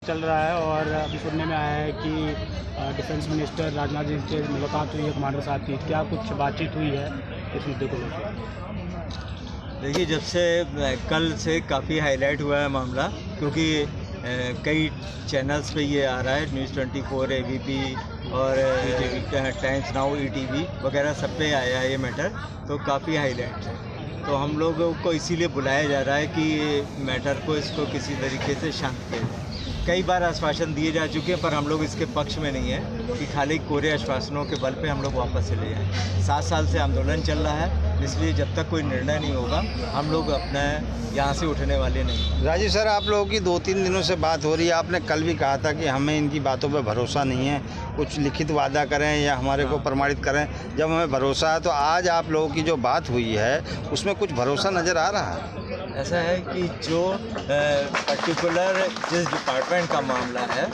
चल रहा है और अभी सुनने में आया है कि डिफेंस मिनिस्टर राजनाथ जी से मुलाकात हुई है कमांडर साहब की। क्या कुछ बातचीत हुई है इस मुद्दे को लेकर? देखिए, जब से कल से काफ़ी हाईलाइट हुआ है मामला, क्योंकि कई चैनल्स पे ये आ रहा है, न्यूज़ 24, ABP और टाइम्स नाउ, ETV वगैरह सब पे आया है ये मैटर, तो काफ़ी हाईलाइट है। तो हम लोगों को इसीलिए बुलाया जा रहा है कि मैटर को, इसको किसी तरीके से शांत किया जाए। कई बार आश्वासन दिए जा चुके हैं, पर हम लोग इसके पक्ष में नहीं हैं कि खाली कोरे आश्वासनों के बल पे हम लोग वापस चले जाएँ। 7 साल से आंदोलन चल रहा है, इसलिए जब तक कोई निर्णय नहीं होगा हम लोग अपना यहाँ से उठने वाले नहीं। राजीव सर, आप लोगों की 2-3 दिनों से बात हो रही है। आपने कल भी कहा था कि हमें इनकी बातों पे भरोसा नहीं है, कुछ लिखित वादा करें या हमारे को प्रमाणित करें। जब हमें भरोसा है तो आज आप लोगों की जो बात हुई है उसमें कुछ भरोसा नज़र आ रहा है? ऐसा है कि जो पर्टिकुलर जिस डिपार्टमेंट का मामला है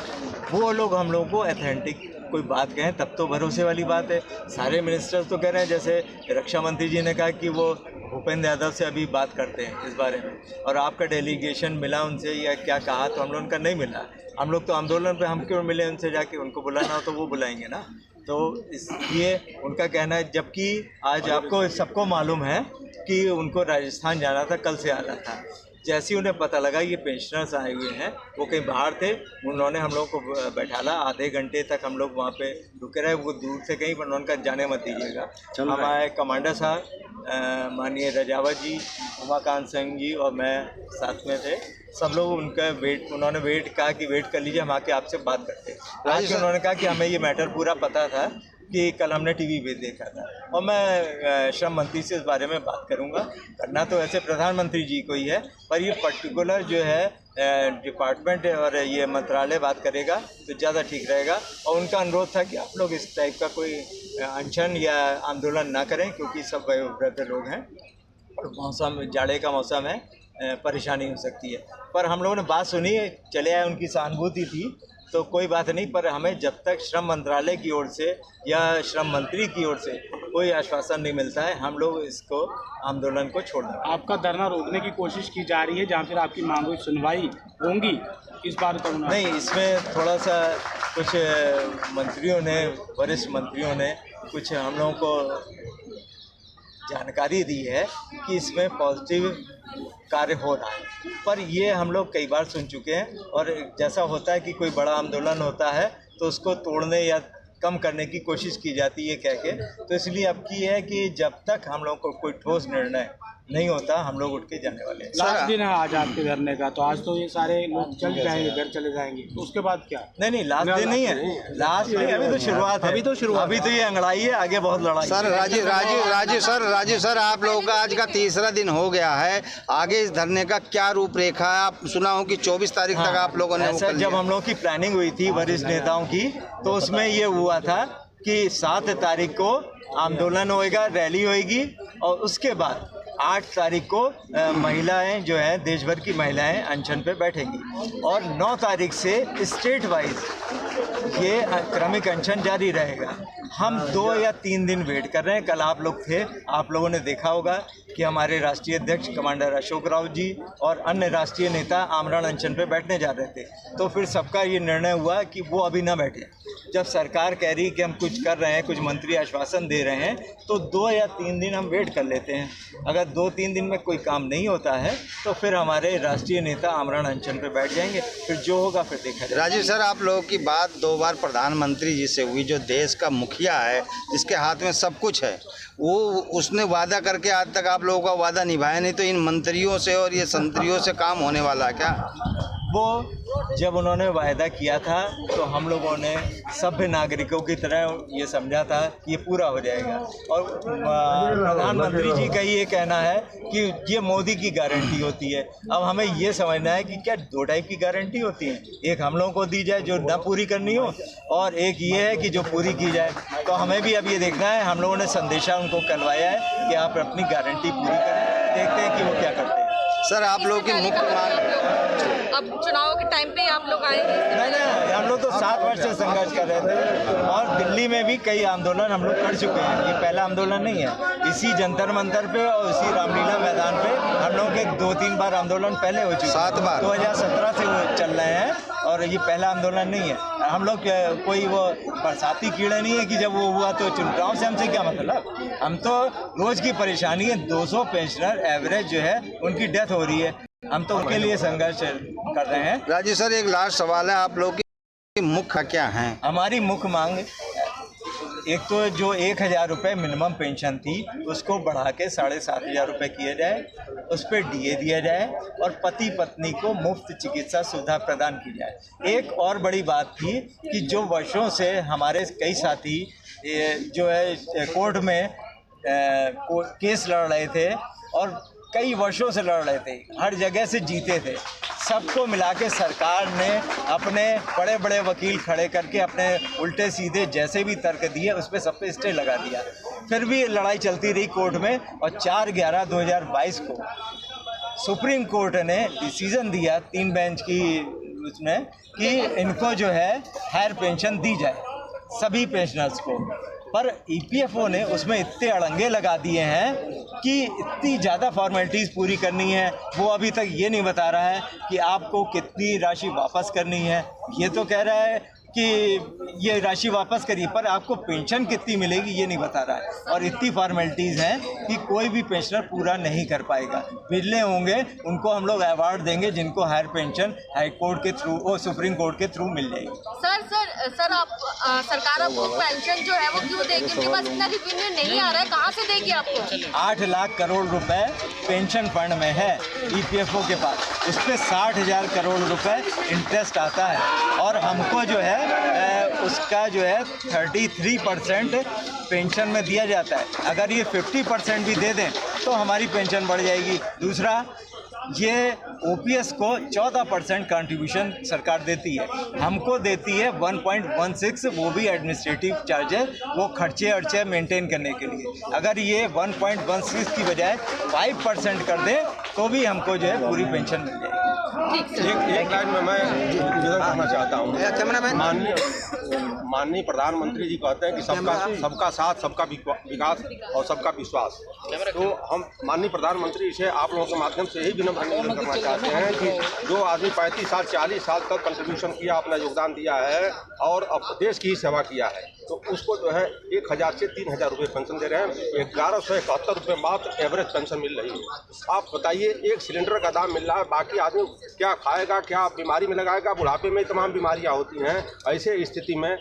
वो लोग हम लोगों को ऑथेंटिक कोई बात कहें तब तो भरोसे वाली बात है। सारे मिनिस्टर्स तो कह रहे हैं, जैसे रक्षा मंत्री जी ने कहा कि वो भूपेंद्र यादव से अभी बात करते हैं इस बारे में, और आपका डेलीगेशन मिला उनसे या क्या कहा, तो हम लोगों का नहीं मिला। हम लोग तो आंदोलन पे, हम क्यों मिले उनसे जाके? उनको बुलाना हो तो वो बुलाएंगे ना। तो इसलिए उनका कहना है, जबकि आज आपको सबको मालूम है कि उनको राजस्थान जाना था, कल से आना था। जैसे ही उन्हें पता लगा ये पेंशनर्स आए हुए हैं, वो कहीं बाहर थे, उन्होंने हम लोग को बैठाला। आधे घंटे तक हम लोग वहाँ पे रुके रहे, वो दूर से कहीं, पर उन्होंने कहा जाने मत दीजिएगा। हमारे कमांडर साहब माननीय रजावत जी, उमाकांत सिंह जी और मैं साथ में थे। सब लोग उनका उन्होंने कहा कि वेट कर लीजिए, हम आके आपसे बात करते हैं। आज उन्होंने कहा कि हमें ये मैटर पूरा पता था कि कल हमने टीवी पे देखा था, और मैं श्रम मंत्री से इस बारे में बात करूंगा। करना तो ऐसे प्रधानमंत्री जी को ही है, पर ये पर्टिकुलर जो है डिपार्टमेंट और ये मंत्रालय बात करेगा तो ज़्यादा ठीक रहेगा। और उनका अनुरोध था कि आप लोग इस टाइप का कोई अनशन या आंदोलन ना करें, क्योंकि सब वयोवृद्ध लोग हैं और मौसम, जाड़े का मौसम है, परेशानी हो सकती है। पर हम लोगों ने बात सुनी, चले आए, उनकी सहानुभूति थी, तो कोई बात नहीं। पर हमें जब तक श्रम मंत्रालय की ओर से या श्रम मंत्री की ओर से कोई आश्वासन नहीं मिलता है, हम लोग इसको आंदोलन को छोड़ दें। आपका धरना रोकने की कोशिश की जा रही है, जहाँ फिर आपकी मांगों की सुनवाई होंगी, इस बार तो नहीं। इसमें थोड़ा सा कुछ मंत्रियों ने, वरिष्ठ मंत्रियों ने कुछ हम लोगों को जानकारी दी है कि इसमें पॉजिटिव कार्य हो रहा है, पर ये हम लोग कई बार सुन चुके हैं। और जैसा होता है कि कोई बड़ा आंदोलन होता है तो उसको तोड़ने या कम करने की कोशिश की जाती है कह के। तो इसलिए अब की है कि जब तक हम लोग को कोई ठोस निर्णय नहीं होता, हम लोग उठ के जाने वाले हैं। लास्ट दिन है आज आपके धरने का, तो आज तो ये सारे लोग चल जाएंगे, घर चले जाएंगे, तो उसके बाद क्या? नहीं, लास्ट दिन नहीं है, लास्ट नहीं, अभी तो शुरुआत है, अभी तो ये अंगड़ाई है, आगे बहुत लड़ाई। सर राजीव सर, आप लोगों का आज का तीसरा दिन हो गया है, आगे इस धरने का क्या रूपरेखा है? आप सुना हो कि 24 तारीख तक आप लोगों ने ऐसा जब हम लोग की प्लानिंग हुई थी वरिष्ठ नेताओं की, तो उसमें ये हुआ था कि 7 तारीख को आंदोलन होएगा, रैली होएगी, और उसके बाद 8 तारीख को महिलाएं जो हैं, देश भर की महिलाएं अनशन पे बैठेंगी, और 9 तारीख से स्टेट वाइज ये क्रमिक अनशन जारी रहेगा। हम 2 या 3 दिन वेट कर रहे हैं। कल आप लोग थे, आप लोगों ने देखा होगा कि हमारे राष्ट्रीय अध्यक्ष कमांडर अशोक राव जी और अन्य राष्ट्रीय नेता आमरण अनशन पे बैठने जा रहे थे, तो फिर सबका ये निर्णय हुआ कि वो अभी ना बैठे। जब सरकार कह रही कि हम कुछ कर रहे हैं, कुछ मंत्री आश्वासन दे रहे हैं, तो 2 या 3 दिन हम वेट कर लेते हैं। अगर 2-3 दिन में कोई काम नहीं होता है तो फिर हमारे राष्ट्रीय नेता आमरण अनशन पे बैठ जाएंगे, फिर जो होगा फिर देखा जाएगा। राजीव सर, आप लोगों की बात 2 बार प्रधानमंत्री जी से हुई, जो देश का मुखिया है, जिसके हाथ में सब कुछ है, वो उसने वादा करके आज तक आप लोगों का वादा निभाया नहीं, तो इन मंत्रियों से और ये संतरियों से काम होने वाला है क्या? वो जब उन्होंने वायदा किया था तो हम लोगों ने सभ्य नागरिकों की तरह ये समझा था कि ये पूरा हो जाएगा। और प्रधानमंत्री जी का ये कहना है कि ये मोदी की गारंटी होती है। अब हमें ये समझना है कि क्या 2 टाइप की गारंटी होती है, एक हम लोगों को दी जाए जो ना पूरी करनी हो, और एक ये है कि जो पूरी की जाए। तो हमें भी अब ये देखना है, हम लोगों ने संदेशा उनको करवाया है कि आप अपनी गारंटी पूरी करें, देखते हैं कि वो क्या करते हैं। सर, आप लोगों की मुख्य मांग मतलब चुनाव के टाइम पे आप लोग आएंगे? नहीं, हम लोग तो 7 वर्ष से संघर्ष कर रहे थे और दिल्ली में भी कई आंदोलन हम लोग कर चुके हैं। ये पहला आंदोलन नहीं है। इसी जंतर मंतर पे और इसी रामलीला मैदान पे हम लोग के 2-3 बार आंदोलन पहले हो चुके हैं। 7 बार 2017 से वो चल रहे हैं और ये पहला आंदोलन नहीं है। हम लोग कोई वो बरसाती कीड़े नहीं है कि जब वो हुआ तो चुनाव से हमसे क्या मतलब। हम तो रोज की परेशानी है, 200 पेंशनर एवरेज जो है उनकी डेथ हो रही है। हम तो उनके लिए संघर्ष कर रहे हैं। राजू सर, एक लास्ट सवाल है, आप लोग की मुख्य क्या है? हमारी मुख्य मांग एक तो जो 1,000 रुपये मिनिमम पेंशन थी उसको बढ़ा के 7,500 रुपये किया जाए, उस पर DA दिया जाए और पति पत्नी को मुफ्त चिकित्सा सुविधा प्रदान की जाए। एक और बड़ी बात थी कि जो वर्षों से हमारे कई साथी जो है कोर्ट में केस लड़ रहे थे और कई वर्षों से लड़ रहे थे, हर जगह से जीते थे, सबको मिला के सरकार ने अपने बड़े बड़े वकील खड़े करके अपने उल्टे सीधे जैसे भी तर्क दिए उस पर सब पे स्टे लगा दिया। फिर भी लड़ाई चलती रही कोर्ट में और 4/11/2022 को सुप्रीम कोर्ट ने डिसीजन दिया 3 बेंच की उसमें कि इनको जो है हायर पेंशन दी जाए सभी पेंशनर्स को। पर EPFO ने उसमें इतने अड़ंगे लगा दिए हैं कि इतनी ज़्यादा फॉर्मेलिटीज़ पूरी करनी है। वो अभी तक ये नहीं बता रहा है कि आपको कितनी राशि वापस करनी है। ये तो कह रहा है कि ये राशि वापस करिए, पर आपको पेंशन कितनी मिलेगी ये नहीं बता रहा है। और इतनी फॉर्मेलिटीज़ हैं कि कोई भी पेंशनर पूरा नहीं कर पाएगा। बिजले होंगे उनको हम लोग अवार्ड देंगे जिनको हायर पेंशन हाई कोर्ट के थ्रू और सुप्रीम कोर्ट के थ्रू मिल जाएगी। सर आप सरकार आपको पेंशन जो है वो क्यों देगी? उनके पास इतना रिवेन्यू नहीं आ रहा है, कहाँ से देगी आपको? 8 लाख करोड़ रुपए पेंशन फंड में है EPFO के पास, उस पर 60,000 करोड़ रुपए इंटरेस्ट आता है और हमको जो है उसका जो है 33% पेंशन में दिया जाता है। अगर ये 50% भी दे दें तो हमारी पेंशन बढ़ जाएगी। दूसरा, ये OPS को 14% कंट्रीब्यूशन सरकार देती है, हमको देती है 1.16, वो भी एडमिनिस्ट्रेटिव चार्जेस, वो खर्चे मेंटेन करने के लिए। अगर ये 1.16 की बजाय 5% कर दें तो भी हमको जो है पूरी पेंशन मिल जाएगी। एक लाइन में मैं निवेदन करना चाहता हूँ। माननीय प्रधानमंत्री जी कहते हैं कि सबका साथ, सबका विकास और सबका विश्वास। तो हम माननीय प्रधानमंत्री से आप लोगों के माध्यम से यही विनम्र निवेदन करना चाहते हैं कि जो आदमी 35 साल 40 साल तक कंट्रीब्यूशन किया, अपना योगदान दिया है और अब देश की ही सेवा किया है, तो उसको जो है 1,000 से 3,000 रुपये पेंशन दे रहे हैं। 1,171 रुपये मात्र एवरेज पेंशन मिल रही है। आप बताइए, एक सिलेंडर का दाम मिल रहा है, बाकी आदमी क्या खाएगा, क्या बीमारी में लगाएगा? बुढ़ापे में तमाम बीमारियां होती हैं। ऐसे स्थिति में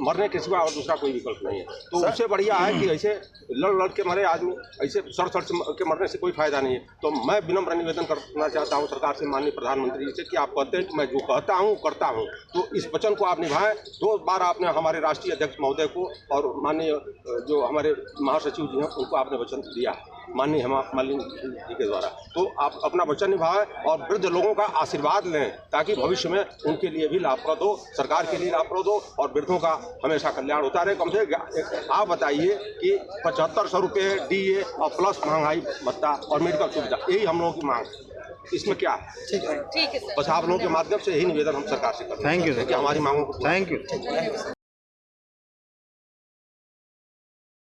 मरने के सिवा और दूसरा कोई विकल्प नहीं है। तो उससे बढ़िया है कि ऐसे लड़ के मरे आदमी, ऐसे सड़ के मरने से कोई फायदा नहीं है। तो मैं विनम्र निवेदन करना चाहता हूं सरकार से, माननीय प्रधानमंत्री जी से, कि आप कहते हैं कि मैं जो कहता हूं करता हूं, तो इस वचन को आप निभाएं। 2 बार आपने हमारे राष्ट्रीय अध्यक्ष महोदय को और माननीय जो हमारे महासचिव जी हैं उनको आपने वचन दिया है माननीय हेमा मालिनी जी के द्वारा। तो आप अपना वचन निभाएं और वृद्ध लोगों का आशीर्वाद लें ताकि भविष्य में उनके लिए भी लाभप्रद हो, सरकार के लिए लाभप्रद हो और वृद्धों का हमेशा कल्याण होता रहे। कम से आप बताइए कि 7,500 रुपये DA और प्लस महंगाई भत्ता और मेडिकल सुविधा, यही हम लोगों की मांग है। इसमें क्या है? ठीक है सर। बस आप लोगों के माध्यम से यही निवेदन हम सरकार से करते हैं। थैंक यू कि हमारी मांगों को थैंक यू।